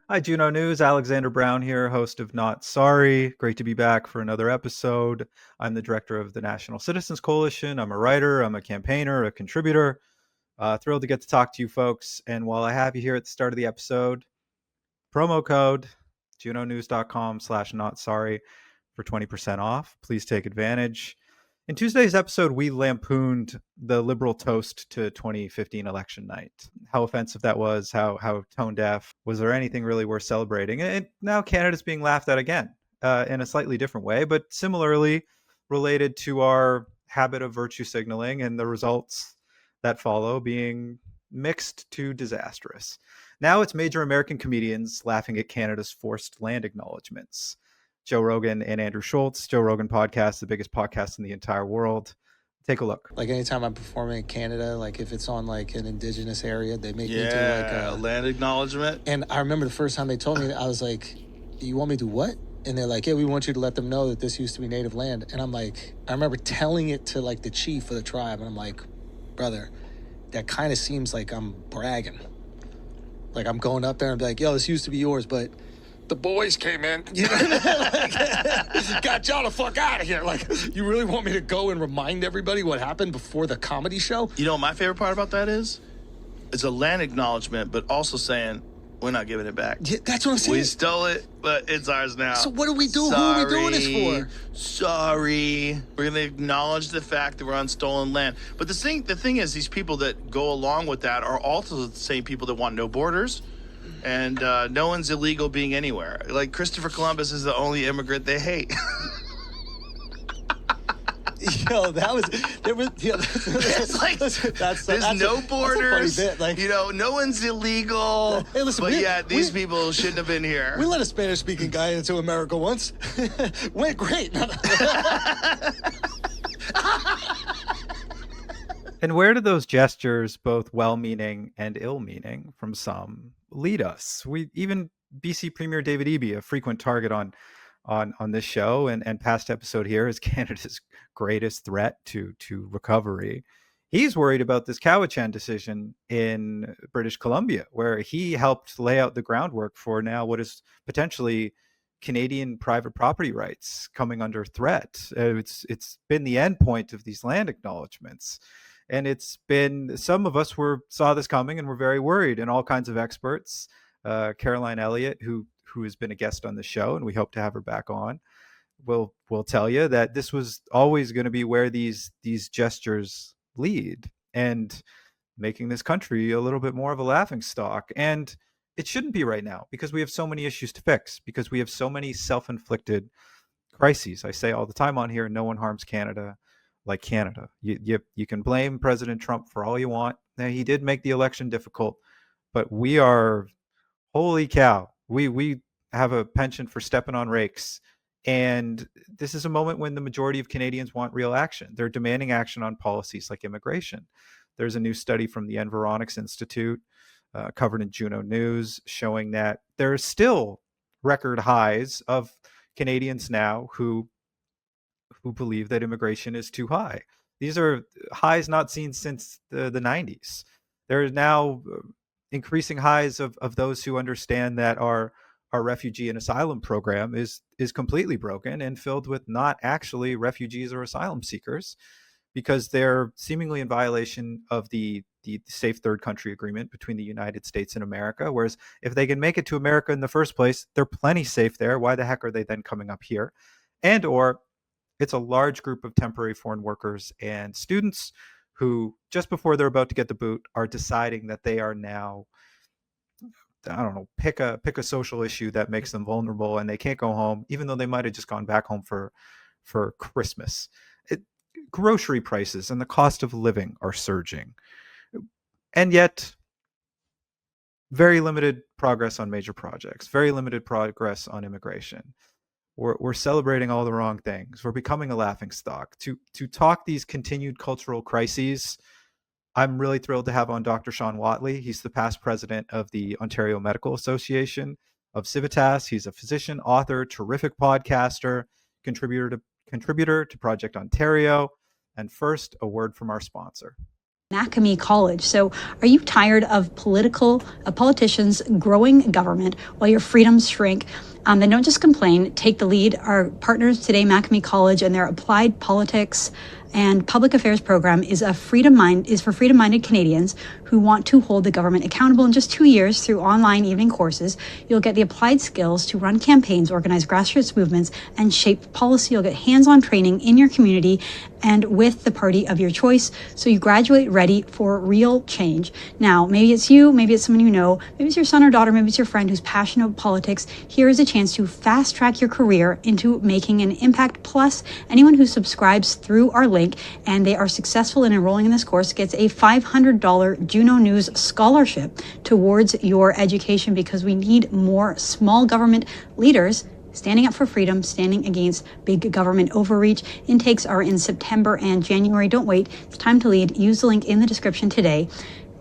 Hi, Juno News. Alexander Brown here, host of Not Sorry. Great to be back for another episode. I'm the director of the National Citizens Coalition. I'm a writer, I'm a campaigner, a contributor. Thrilled to get to talk to you folks. And while I have you here at the start of the episode, promo code junonews.com/notsorry for 20% off. Please take advantage. In Tuesday's episode, we lampooned the liberal toast to 2015 election night. How offensive that was, how tone deaf. Was there anything really worth celebrating? And now Canada's being laughed at again in a slightly different way, but similarly related to our habit of virtue signaling and the results that follow being mixed to disastrous. Now it's major American comedians laughing at Canada's forced land acknowledgements. Joe Rogan and Andrew Schulz, Joe Rogan Podcast, the biggest podcast in the entire world. Take a look. Like anytime I'm performing in Canada, like if it's on like an indigenous area, they make me do like a land acknowledgement. And I remember the first time they told me, I was like, "You want me to do what?" And they're like, "Yeah, we want you to let them know that this used to be native land." And I'm like, I remember telling it to like the chief of the tribe, and I'm like, "Brother, that kind of seems like I'm bragging. Like I'm going up there and be like, yo, this used to be yours, but the boys came in, you know, like, got y'all the fuck out of here." Like, you really want me to go and remind everybody what happened before the comedy show? You know what my favorite part about that is? It's a land acknowledgement, but also saying, we're not giving it back. Yeah, that's what I'm saying. We stole it, but it's ours now. So what do we do? Sorry, who are we doing this for? Sorry. We're going to acknowledge the fact that we're on stolen land. But the thing is, these people that go along with that are also the same people that want no borders. And no one's illegal being anywhere. Like Christopher Columbus is the only immigrant they hate. Yo, it's like there's no borders. That's a funny bit. Like, you know, no one's illegal. Hey, listen, but these people shouldn't have been here. We let a Spanish-speaking guy into America once. Went great. And where do those gestures, both well-meaning and ill-meaning from some, lead us? Even BC Premier David Eby, a frequent target on this show and past episode here, is Canada's greatest threat to recovery. He's worried about this Cowichan decision in British Columbia, where he helped lay out the groundwork for now what is potentially Canadian private property rights coming under threat. It's been the end point of these land acknowledgements. And it's been, some of us saw this coming and were very worried, and all kinds of experts, Caroline Elliott, who has been a guest on the show, and we hope to have her back on, will tell you that this was always going to be where these gestures lead, and making this country a little bit more of a laughingstock. And it shouldn't be right now, because we have so many issues to fix, because we have so many self-inflicted crises. I say all the time on here, no one harms Canada like Canada. You can blame President Trump for all you want. Now, he did make the election difficult, but we are, holy cow, we have a penchant for stepping on rakes. And this is a moment when the majority of Canadians want real action. They're demanding action on policies like immigration. There's a new study from the Environics Institute covered in Juno News showing that there are still record highs of Canadians now who believe that immigration is too high. These are highs not seen since the 90s. There are now increasing highs of those who understand that our refugee and asylum program is completely broken and filled with not actually refugees or asylum seekers, because they're seemingly in violation of the safe third country agreement between the United States and America. Whereas if they can make it to America in the first place, they're plenty safe there. Why the heck are they then coming up here? And or it's a large group of temporary foreign workers and students who, just before they're about to get the boot, are deciding that they are now, I don't know, pick a social issue that makes them vulnerable, and they can't go home, even though they might have just gone back home for Christmas. Grocery prices and the cost of living are surging. And yet, very limited progress on major projects, very limited progress on immigration. We're celebrating all the wrong things. We're becoming a laughingstock. To talk these continued cultural crises, I'm really thrilled to have on Dr. Sean Watley. He's the past president of the Ontario Medical Association of Civitas. He's a physician, author, terrific podcaster, contributor to Project Ontario. And first, a word from our sponsor. Macamee College. So are you tired of politicians growing government while your freedoms shrink? Then don't just complain, take the lead. Our partners today, Macamee College, and their applied politics and public affairs program is for freedom-minded Canadians who want to hold the government accountable. In just 2 years, through online evening courses, you'll get the applied skills to run campaigns, organize grassroots movements, and shape policy. You'll get hands-on training in your community and with the party of your choice, so you graduate ready for real change. Now, maybe it's you, maybe it's someone you know, maybe it's your son or daughter, maybe it's your friend who's passionate about politics. Here is a chance to fast-track your career into making an impact. Plus, anyone who subscribes through our link and they are successful in enrolling in this course gets a $500 Juno News scholarship towards your education, because we need more small government leaders standing up for freedom, standing against big government overreach. Intakes are in September and January. Don't wait. It's time to lead. Use the link in the description today.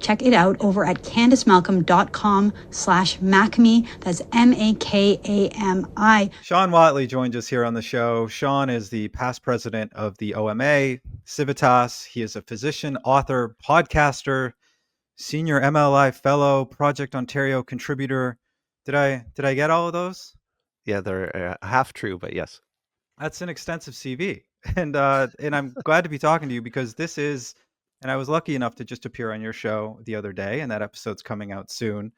Check it out over at candicemalcolm.com/Macamee. That's MAKAMI. Sean Watley joined us here on the show. Sean is the past president of the OMA, Civitas. He is a physician, author, podcaster, senior MLI fellow, Project Ontario contributor. Did I get all of those? Yeah, they're half true, but yes. That's an extensive CV. And I'm glad to be talking to you, because this is, and I was lucky enough to just appear on your show the other day, and that episode's coming out soon.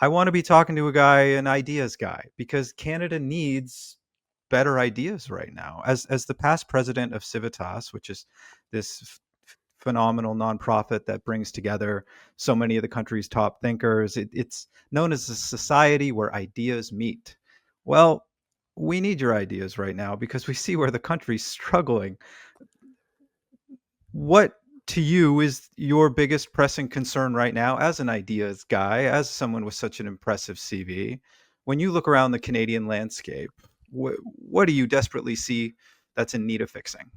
I want to be talking to a guy, an ideas guy, because Canada needs better ideas right now. As the past president of Civitas, which is this phenomenal nonprofit that brings together so many of the country's top thinkers, it's known as a society where ideas meet. Well, we need your ideas right now, because we see where the country's struggling. What to you is your biggest pressing concern right now, as an ideas guy, as someone with such an impressive CV? When you look around the Canadian landscape, what do you desperately see that's in need of fixing?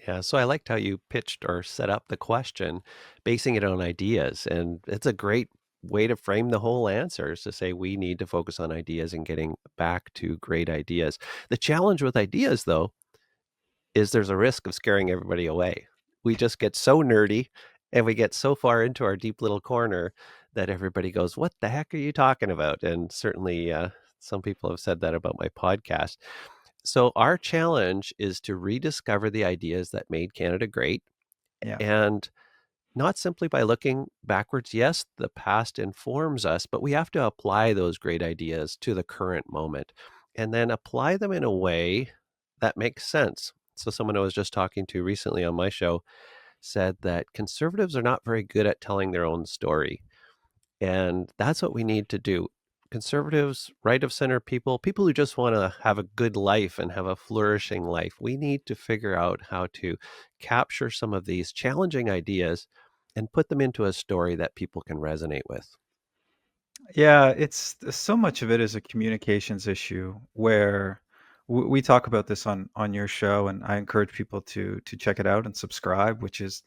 Yeah, so I liked how you pitched or set up the question, basing it on ideas. And it's a great way to frame the whole answer, is to say we need to focus on ideas and getting back to great ideas. The challenge with ideas, though, is there's a risk of scaring everybody away. We just get so nerdy and we get so far into our deep little corner that everybody goes, "What the heck are you talking about?" And certainly some people have said that about my podcast. So our challenge is to rediscover the ideas that made Canada great, Yeah. and not simply by looking backwards. Yes, the past informs us, but we have to apply those great ideas to the current moment and then apply them in a way that makes sense. So someone I was just talking to recently on my show said that conservatives are not very good at telling their own story. And that's what we need to do. Conservatives, right of center people who just want to have a good life and have a flourishing life, we need to figure out how to capture some of these challenging ideas and put them into a story that people can resonate with. Yeah, it's so much of it is a communications issue, where we talk about this on your show, and I encourage people to check it out and subscribe, which is,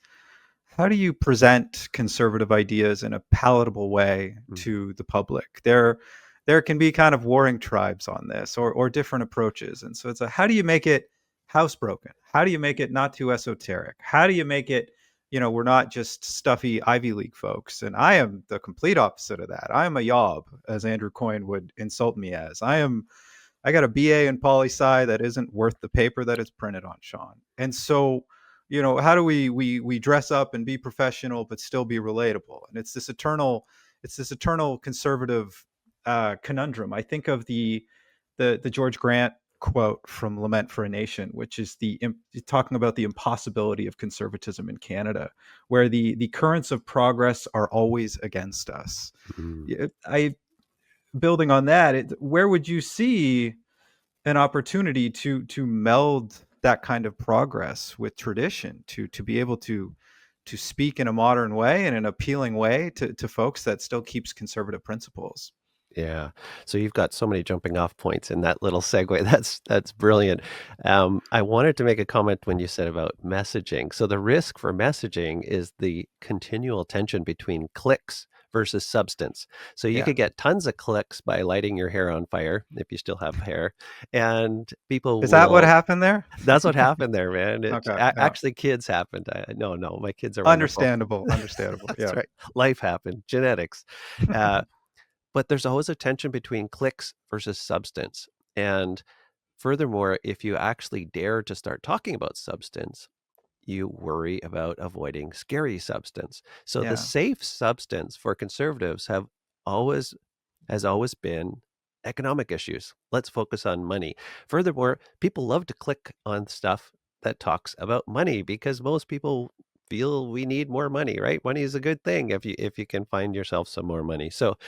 how do you present conservative ideas in a palatable way to the public? There can be kind of warring tribes on this, or different approaches. And so it's how do you make it housebroken? How do you make it not too esoteric? How do you make it, we're not just stuffy Ivy League folks? And I am the complete opposite of that. I am a yob, as Andrew Coyne would insult me as. I got a BA in poli-sci that isn't worth the paper that it's printed on, Sean. And so, how do we dress up and be professional but still be relatable? And it's this eternal conservative conundrum. I think of the George Grant quote from Lament for a Nation, which is talking about the impossibility of conservatism in Canada, where the currents of progress are always against us. Building on that, where would you see an opportunity to meld that kind of progress with tradition, to be able to speak in a modern way and an appealing way to folks that still keeps conservative principles? Yeah. So you've got so many jumping off points in that little segue. That's brilliant. I wanted to make a comment when you said about messaging. So the risk for messaging is the continual tension between clicks versus substance. So you Yeah. could get tons of clicks by lighting your hair on fire, if you still have hair, and people Is that what will. happened there? That's what happened there, man. Okay. Yeah. Actually, kids happened. No, my kids are wonderful. Understandable. Understandable. That's Yeah. right. Life happened. Genetics. Uh, but there's always a tension between clicks versus substance. And furthermore, if you actually dare to start talking about substance, you worry about avoiding scary substance. So the Yeah. safe substance for conservatives always has always been economic issues. Let's focus on money. Furthermore, people love to click on stuff that talks about money because most people feel we need more money, right? Money is a good thing if you can find yourself some more money. So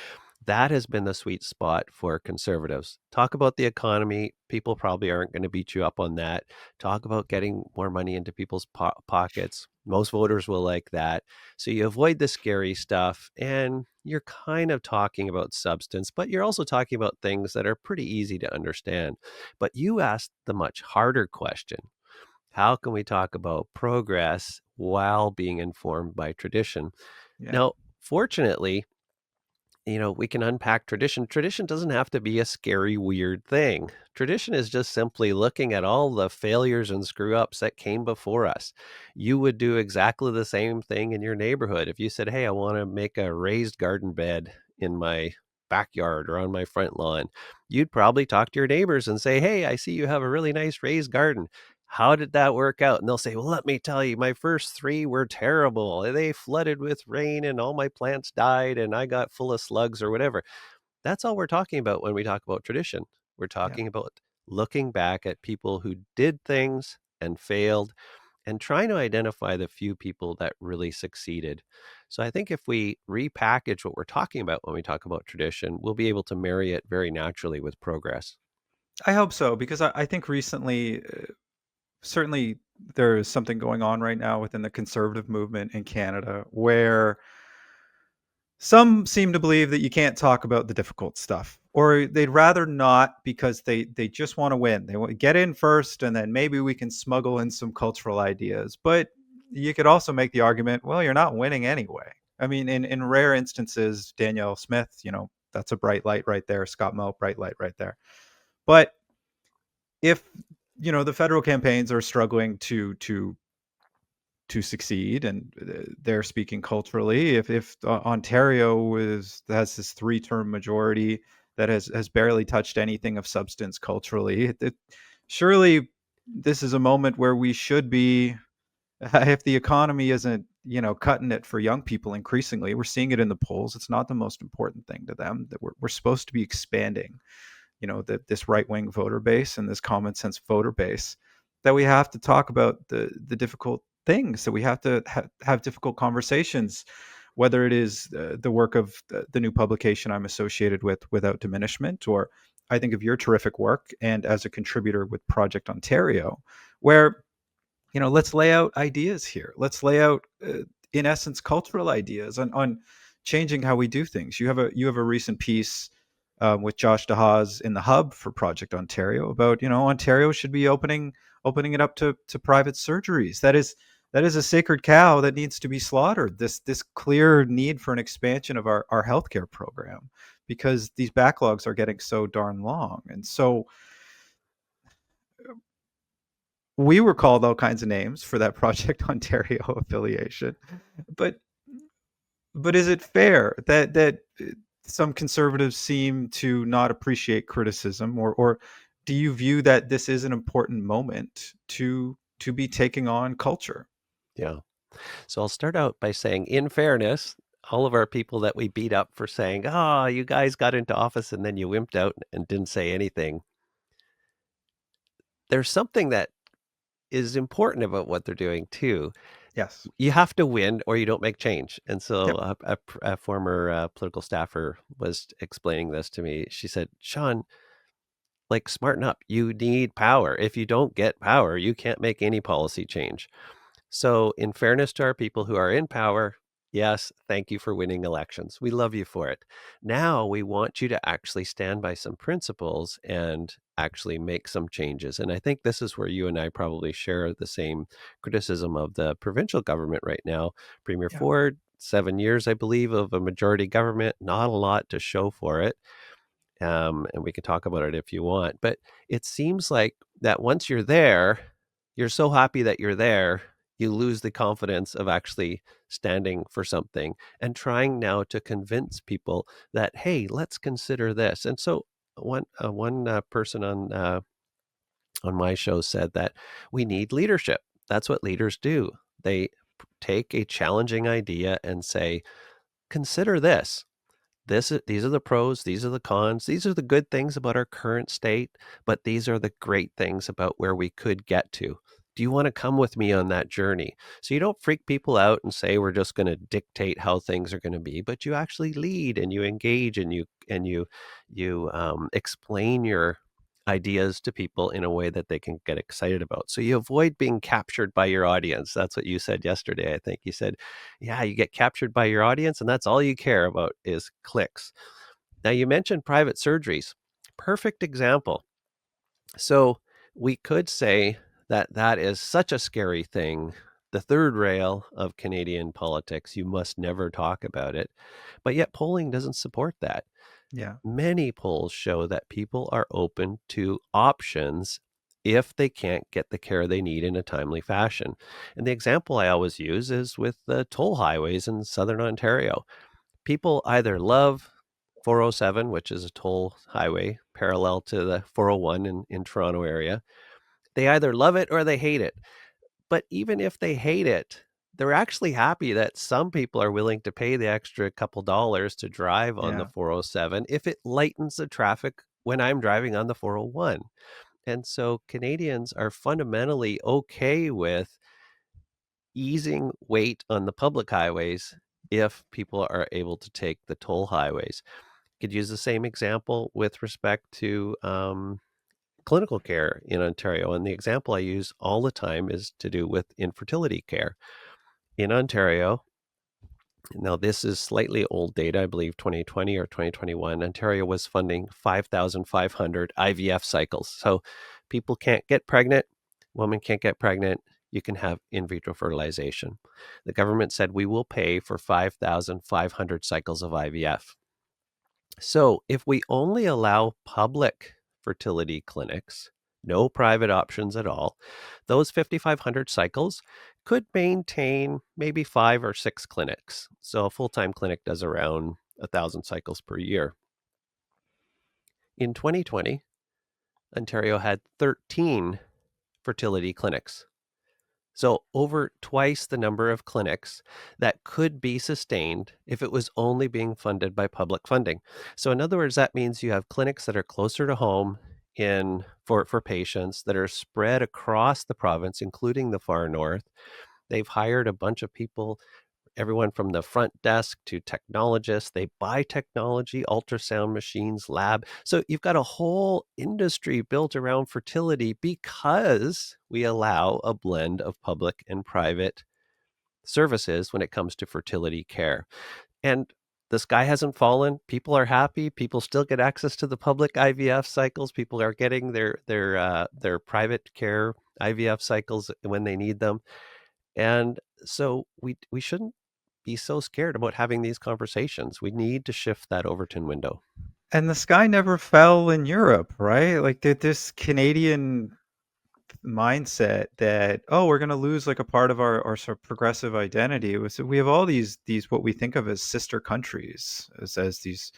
that has been the sweet spot for conservatives. Talk about the economy. People probably aren't going to beat you up on that. Talk about getting more money into people's pockets. Most voters will like that. So you avoid the scary stuff and you're kind of talking about substance, but you're also talking about things that are pretty easy to understand. But you asked the much harder question. How can we talk about progress while being informed by tradition? Yeah. Now, fortunately, we can unpack tradition. Tradition doesn't have to be a scary, weird thing. Tradition is just simply looking at all the failures and screw ups that came before us. You would do exactly the same thing in your neighborhood. If you said, hey, I want to make a raised garden bed in my backyard or on my front lawn, you'd probably talk to your neighbors and say, hey, I see you have a really nice raised garden. How did that work out? And they'll say, well, let me tell you, my first 3 were terrible. They flooded with rain and all my plants died and I got full of slugs or whatever. That's all we're talking about when we talk about tradition. We're Yeah. talking about looking back at people who did things and failed and trying to identify the few people that really succeeded. So I think if we repackage what we're talking about when we talk about tradition, we'll be able to marry it very naturally with progress. I hope so, because I think recently, certainly there is something going on right now within the conservative movement in Canada where some seem to believe that you can't talk about the difficult stuff, or they'd rather not because they just want to win. They want to get in first, and then maybe we can smuggle in some cultural ideas. But you could also make the argument, well, you're not winning anyway. I mean, in rare instances, Danielle Smith, that's a bright light right there. Scott Moe, bright light right there. But if the federal campaigns are struggling to succeed, and they're speaking culturally, if Ontario has this 3-term majority that has barely touched anything of substance culturally, surely this is a moment where we should be, if the economy isn't cutting it for young people, increasingly we're seeing it in the polls, it's not the most important thing to them, that we're supposed to be expanding this right-wing voter base and this common sense voter base, that we have to talk about the difficult things, that we have to have difficult conversations, whether it is the work of the new publication I'm associated with, Without Diminishment, or I think of your terrific work and as a contributor with Project Ontario, where let's lay out ideas here. Let's lay out, in essence, cultural ideas on changing how we do things. You have a recent piece with Josh DeHaas in the Hub for Project Ontario about Ontario should be opening it up to private surgeries. That is a sacred cow that needs to be slaughtered. This clear need for an expansion of our healthcare program, because these backlogs are getting so darn long. And so we were called all kinds of names for that Project Ontario affiliation, but is it fair that some conservatives seem to not appreciate criticism, or do you view that this is an important moment to be taking on culture? Yeah. So I'll start out by saying, in fairness, all of our people that we beat up for saying, oh, you guys got into office and then you wimped out and didn't say anything. There's something that is important about what they're doing too. Yes. You have to win or you don't make change. And so Yep. a former political staffer was explaining this to me. She said, Sean, like, smarten up. You need power. If you don't get power, you can't make any policy change. So in fairness to our people who are in power, yes, thank you for winning elections. We love you for it. Now we want you to actually stand by some principles and actually make some changes. And I think this is where you and I probably share the same criticism of the provincial government right now. Premier Yeah. Ford 7 years, I believe, of a majority government, not a lot to show for it. And we can talk about it if you want. But it seems like that once you're there, you're so happy that you're there, you lose the confidence of actually standing for something and trying now to convince people that, hey, let's consider this. And so one person on my show said that we need leadership. That's what leaders do. They take a challenging idea and say, consider this. These are the pros, these are the cons, these are the good things about our current state, but these are the great things about where we could get to. Do you want to come with me on that journey? So you don't freak people out and say we're just going to dictate how things are going to be, but you actually lead and you engage and you explain your ideas to people in a way that they can get excited about. So you avoid being captured by your audience. That's what you said yesterday. I think you said, yeah, you get captured by your audience and that's all you care about is clicks. Now you mentioned private surgeries. Perfect example. So we could say that that is such a scary thing. The third rail of Canadian politics, you must never talk about it. But yet polling doesn't support that. Yeah. Many polls show that people are open to options if they can't get the care they need in a timely fashion. And the example I always use is with the toll highways in southern Ontario. People either love 407, which is a toll highway parallel to the 401 in Toronto area. They either love it or they hate it. But even if they hate it, they're actually happy that some people are willing to pay the extra couple dollars to drive on the Yeah. 407 if it lightens the traffic when I'm driving on the 401. And so Canadians are fundamentally okay with easing weight on the public highways if people are able to take the toll highways. Could use the same example with respect to clinical care in Ontario. And the example I use all the time is to do with infertility care. In Ontario, now this is slightly old data, I believe 2020 or 2021, Ontario was funding 5,500 IVF cycles. So people can't get pregnant, women can't get pregnant, you can have in vitro fertilization. The government said we will pay for 5,500 cycles of IVF. So if we only allow public fertility clinics, no private options at all, those 5,500 cycles could maintain maybe 5 or 6 clinics. So a full-time clinic does around 1,000 cycles per year. In 2020, Ontario had 13 fertility clinics. So over twice the number of clinics that could be sustained if it was only being funded by public funding. So in other words, that means you have clinics that are closer to home for patients that are spread across the province, including the far north. They've hired a bunch of people, everyone from the front desk to technologists. They buy technology, ultrasound machines, lab. So you've got a whole industry built around fertility because we allow a blend of public and private services when it comes to fertility care. And the sky hasn't fallen. People are happy. People still get access to the public IVF cycles. People are getting their private care IVF cycles when they need them. And so we shouldn't be so scared about having these conversations. We need to shift that Overton window. And the sky never fell in Europe, right? Like this Canadian mindset that, oh, we're going to lose like a part of our sort of progressive identity. It was, we have all these what we think of as sister countries, as these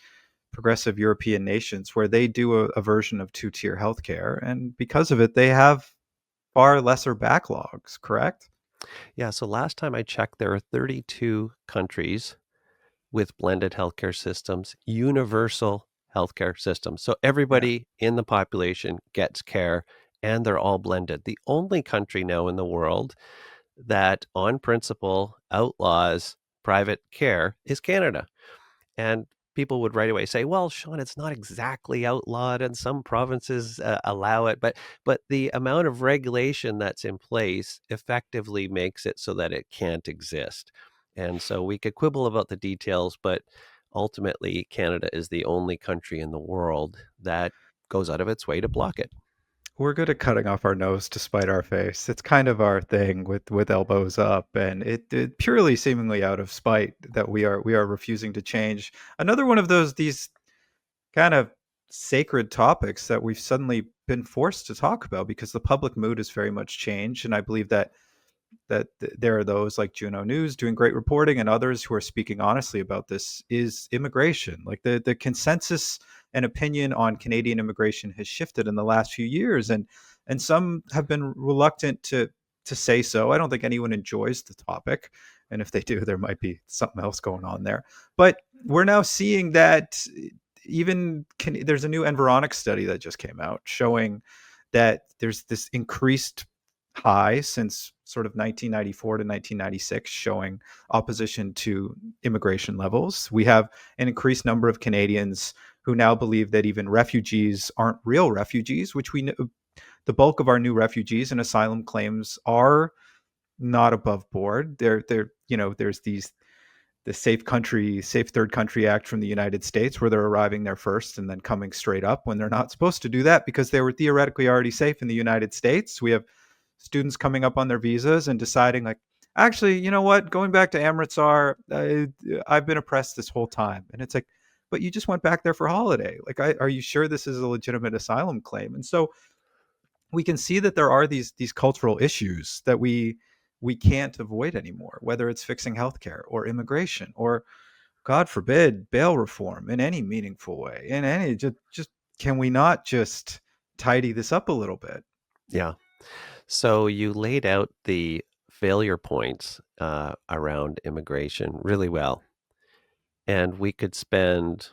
progressive European nations where they do a version of two-tier healthcare, and because of it they have far lesser backlogs, correct? Yeah, so last time I checked, there are 32 countries with blended healthcare systems, universal healthcare systems. So Yeah. everybody in the population gets care and they're all blended. The only country now in the world that on principle outlaws private care is Canada. And people would right away say, well, Sean, it's not exactly outlawed and some provinces allow it, but the amount of regulation that's in place effectively makes it so that it can't exist. And so we could quibble about the details, but ultimately Canada is the only country in the world that goes out of its way to block it. We're good at cutting off our nose to spite our face. It's kind of our thing with elbows up, and it purely seemingly out of spite that we are refusing to change. Another one of these kind of sacred topics that we've suddenly been forced to talk about because the public mood has very much changed, and I believe that there are those like Juno News doing great reporting and others who are speaking honestly about this is immigration. Like the consensus and opinion on Canadian immigration has shifted in the last few years, and some have been reluctant to say so. I don't think anyone enjoys the topic, and if they do, there might be something else going on there. But we're now seeing that there's a new Environics study that just came out showing that there's this increased high since sort of 1994 to 1996 showing opposition to immigration levels. We have an increased number of Canadians who now believe that even refugees aren't real refugees, which we know the bulk of our new refugees and asylum claims are not above board. There's the Safe Third Country Act from the United States, where they're arriving there first and then coming straight up when they're not supposed to do that because they were theoretically already safe in the United States. We have students coming up on their visas and deciding, like, actually, you know what, going back to Amritsar, I've been oppressed this whole time. And it's like, but you just went back there for holiday. Like, are you sure this is a legitimate asylum claim? And so we can see that there are these cultural issues that we can't avoid anymore, whether it's fixing healthcare or immigration or, God forbid, bail reform in any meaningful way. In any just can we not just tidy this up a little bit? Yeah. So you laid out the failure points around immigration really well. And we could spend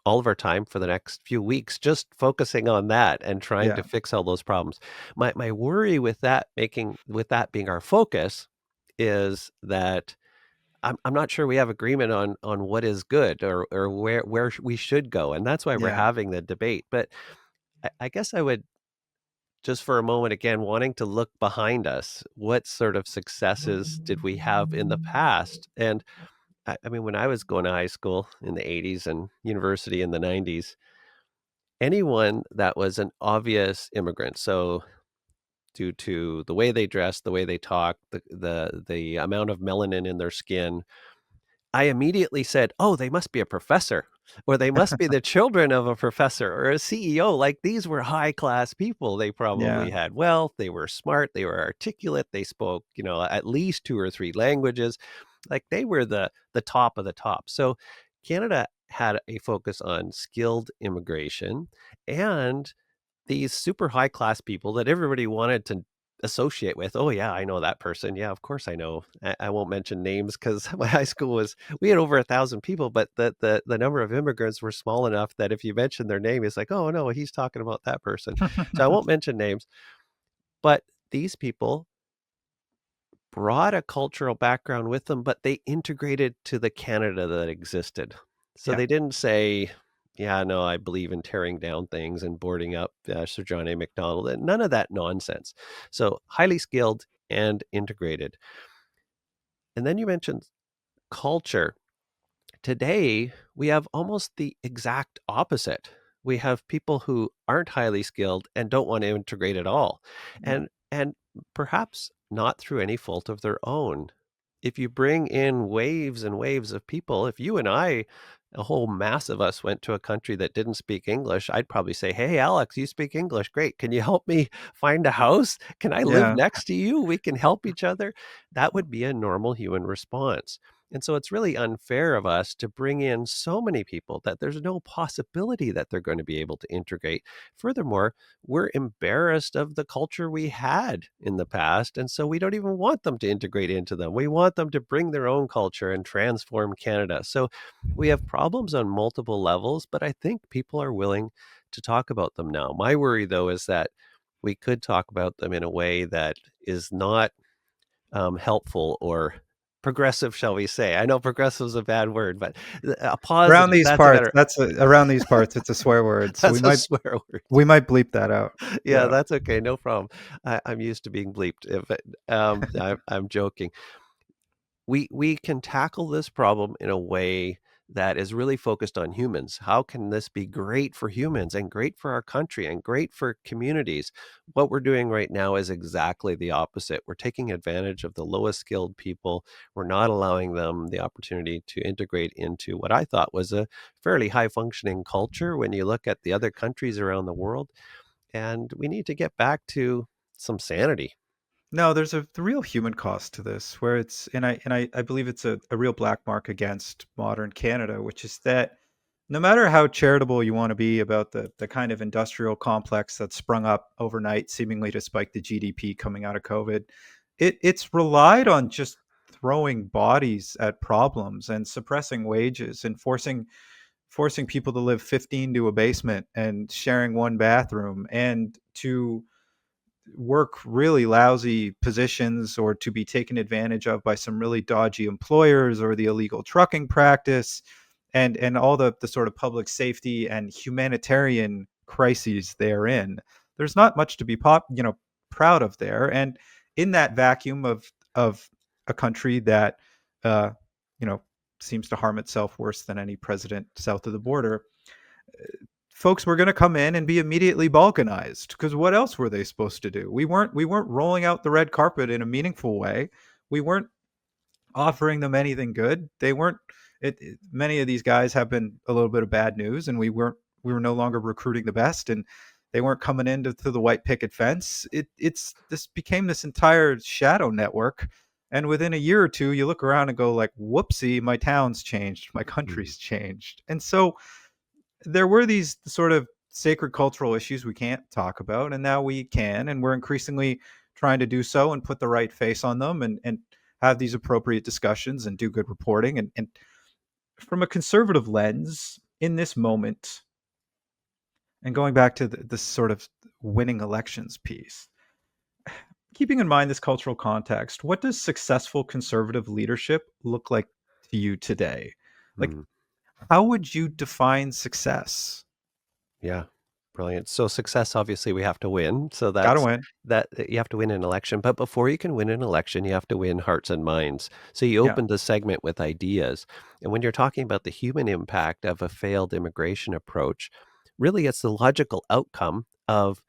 all of our time for the next few weeks just focusing on that and trying to Yeah. fix all those problems. My worry with that being our focus is that I'm not sure we have agreement on what is good or where we should go. And that's why we're Yeah. having the debate. But I guess I would just for a moment again wanting to look behind us. What sort of successes did we have in the past? And I mean, when I was going to high school in the 80s and university in the 90s, anyone that was an obvious immigrant, so due to the way they dressed, the way they talked, the amount of melanin in their skin, I immediately said, "Oh, they must be a professor, or they must be the children of a professor or a CEO." Like these were high-class people. They Yeah. probably had wealth, they were smart, they were articulate, they spoke, at least 2 or 3 languages. Like they were the top of the top. So Canada had a focus on skilled immigration and these super high class people that everybody wanted to associate with. Oh yeah, I know that person. Yeah, of course I know. I won't mention names because my high school we had over 1,000 people, but the number of immigrants were small enough that if you mention their name, it's like, oh no, he's talking about that person. So I won't mention names, but these people brought a cultural background with them, but they integrated to the Canada that existed. So Yeah. they didn't say, yeah, no, I believe in tearing down things and boarding up Sir John A. Macdonald, and none of that nonsense. So highly skilled and integrated. And then you mentioned culture. Today, we have almost the exact opposite. We have people who aren't highly skilled and don't want to integrate at all. Yeah. And perhaps not through any fault of their own. If you bring in waves and waves of people, if you and I, a whole mass of us went to a country that didn't speak English, I'd probably say, "Hey, Alex, you speak English. Great. Can you help me find a house? Can I live Yeah. next to you? We can help each other." That would be a normal human response. And so it's really unfair of us to bring in so many people that there's no possibility that they're going to be able to integrate. Furthermore, we're embarrassed of the culture we had in the past. And so we don't even want them to integrate into them. We want them to bring their own culture and transform Canada. So we have problems on multiple levels, but I think people are willing to talk about them now. My worry, though, is that we could talk about them in a way that is not helpful or progressive, shall we say. I know progressive is a bad word, but a Around positive, these that's a parts, better, around these parts, it's a swear word. So that's a swear word. we might bleep that out. Yeah, Yeah. that's okay. No problem. I'm used to being bleeped. I'm joking. We can tackle this problem in a way that is really focused on humans. How can this be great for humans and great for our country and great for communities? What we're doing right now is exactly the opposite. We're taking advantage of the lowest skilled people. We're not allowing them the opportunity to integrate into what I thought was a fairly high functioning culture when you look at the other countries around the world. And we need to get back to some sanity. No, there's the real human cost to this, where it's and I believe it's a real black mark against modern Canada, which is that no matter how charitable you want to be about the kind of industrial complex that sprung up overnight, seemingly to spike the GDP coming out of COVID, it's relied on just throwing bodies at problems and suppressing wages and forcing people to live 15 to a basement and sharing one bathroom and to work really lousy positions or to be taken advantage of by some really dodgy employers or the illegal trucking practice and all the sort of public safety and humanitarian crises therein. There's not much to be proud of there. And in that vacuum of a country that uh you know seems to harm itself worse than any president south of the border, folks were going to come in and be immediately balkanized, because what else were they supposed to do? We weren't rolling out the red carpet in a meaningful way. We weren't offering them anything good. They weren't many of these guys have been a little bit of bad news, and we were no longer recruiting the best, and they weren't coming into to the white picket fence. It's this became this entire shadow network, and within a year or two you look around and go like, whoopsie, my town's changed, my country's changed. And so there were these sort of sacred cultural issues we can't talk about, and now we can, and we're increasingly trying to do so and put the right face on them and have these appropriate discussions and do good reporting. And from a conservative lens in this moment, and going back to this sort of winning elections piece, keeping in mind this cultural context, what does successful conservative leadership look like to you today? Like, Mm. how would you define success? Yeah, brilliant. So success, obviously, we have to win. So Gotta that's win. that you have to win an election. But before you can win an election, you have to win hearts and minds. So you Yeah. opened the segment with ideas. And when you're talking about the human impact of a failed immigration approach, really it's the logical outcome of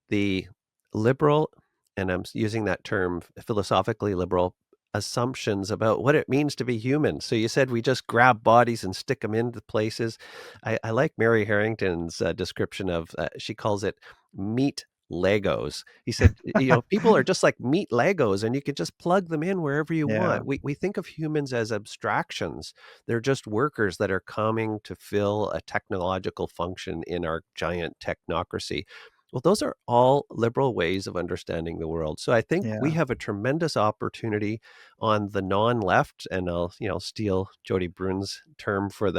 the liberal, and I'm using that term philosophically liberal, assumptions about what it means to be human. So you said we just grab bodies and stick them into places. I like Mary Harrington's description of, she calls it meat Legos. He said, people are just like meat Legos and you can just plug them in wherever you Yeah. want. We think of humans as abstractions. They're just workers that are coming to fill a technological function in our giant technocracy. Well, those are all liberal ways of understanding the world. So I think we Yeah. have a tremendous opportunity on the non-left, and I'll, steal Jody Bruin's term for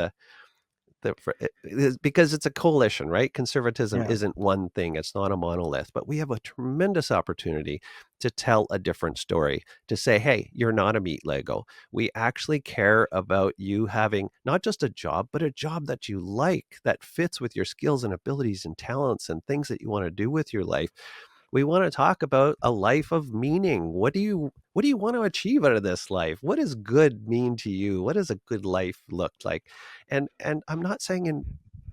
because it's a coalition, right? Conservatism Yeah. isn't one thing. It's not a monolith, but we have a tremendous opportunity to tell a different story, to say, hey, you're not a meat Lego. We actually care about you having not just a job, but a job that you like, that fits with your skills and abilities and talents and things that you want to do with your life. We want to talk about a life of meaning. What do you want to achieve out of this life? What does good mean to you? What does a good life look like? And I'm not saying in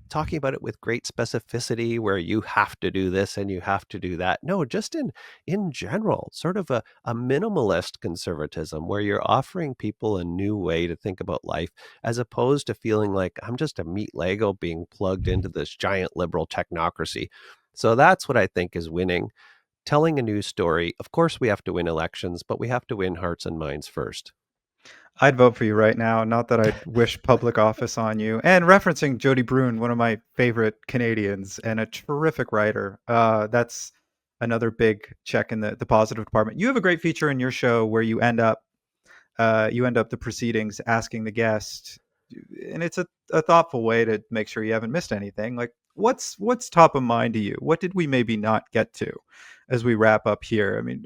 talking about it with great specificity where you have to do this and you have to do that. No, just in general, sort of a minimalist conservatism where you're offering people a new way to think about life, as opposed to feeling like I'm just a meat Lego being plugged into this giant liberal technocracy. So that's what I think is winning. Telling a new story. Of course, we have to win elections, but we have to win hearts and minds first. I'd vote for you right now. Not that I'd wish public office on you. And referencing Jody Bruin, one of my favorite Canadians and a terrific writer. That's another big check in the positive department. You have a great feature in your show where you end up the proceedings asking the guest, and it's a thoughtful way to make sure you haven't missed anything. Like, what's top of mind to you? What did we maybe not get to as we wrap up here? I mean,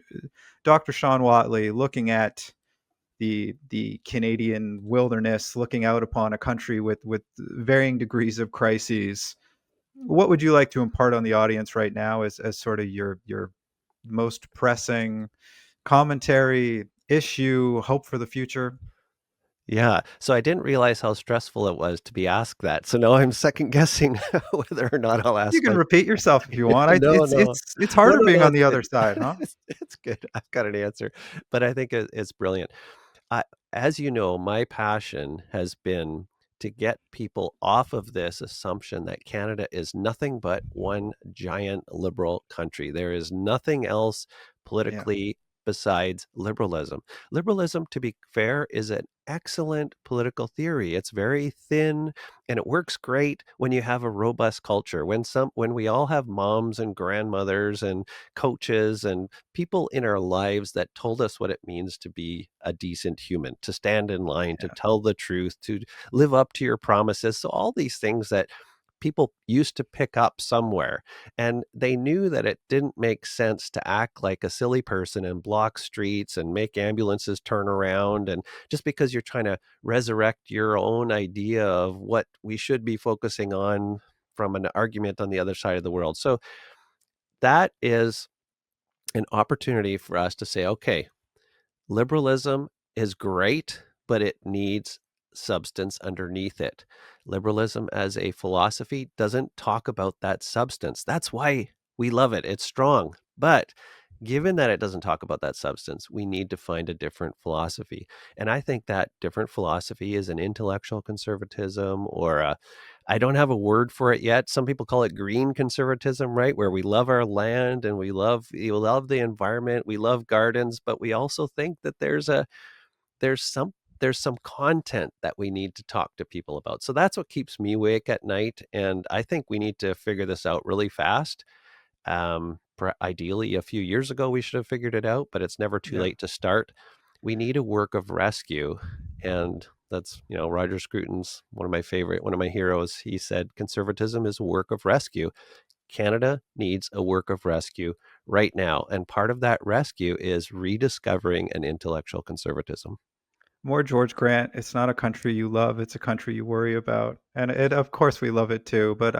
Dr. Sean Watley, looking at the Canadian wilderness, looking out upon a country with varying degrees of crises. What would you like to impart on the audience right now as sort of your most pressing commentary, issue, hope for the future? Yeah. So I didn't realize how stressful it was to be asked that. So now I'm second guessing whether or not I'll You ask can my repeat yourself if you want. no, no. It's No, harder no, being no, on it's the good. other side, huh? It's good. I've got an answer, but I think it's brilliant. I, as you know, my passion has been to get people off of this assumption that Canada is nothing but one giant liberal country. There is nothing else Yeah. politically besides liberalism. Liberalism, to be fair, is an excellent political theory. It's very thin and it works great when you have a robust culture. When we all have moms and grandmothers and coaches and people in our lives that told us what it means to be a decent human, to stand in line, to Yeah. tell the truth, to live up to your promises. So all these things that people used to pick up somewhere, and they knew that it didn't make sense to act like a silly person and block streets and make ambulances turn around, and just because you're trying to resurrect your own idea of what we should be focusing on from an argument on the other side of the world. So that is an opportunity for us to say, okay, liberalism is great, but it needs substance underneath it. Liberalism as a philosophy doesn't talk about that substance. That's why we love it. It's strong. But given that it doesn't talk about that substance, we need to find a different philosophy. And I think that different philosophy is an intellectual conservatism, or I don't have a word for it yet. Some people call it green conservatism, right? Where we love our land and we love the environment, we love gardens, but we also think that there's some there's some content that we need to talk to people about. So that's what keeps me awake at night, and I think we need to figure this out really fast. Ideally, a few years ago we should have figured it out, but it's never too Yeah. late to start. We need a work of rescue, and that's, Roger Scruton's one of my heroes. He said conservatism is a work of rescue. Canada needs a work of rescue right now, and part of that rescue is rediscovering an intellectual conservatism. More George Grant. It's not a country you love, it's a country you worry about. And of course we love it too, but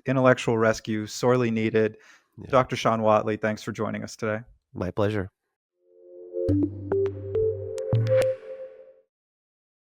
intellectual rescue sorely needed. Yeah, Dr. Sean Watley, thanks for joining us today. my pleasure.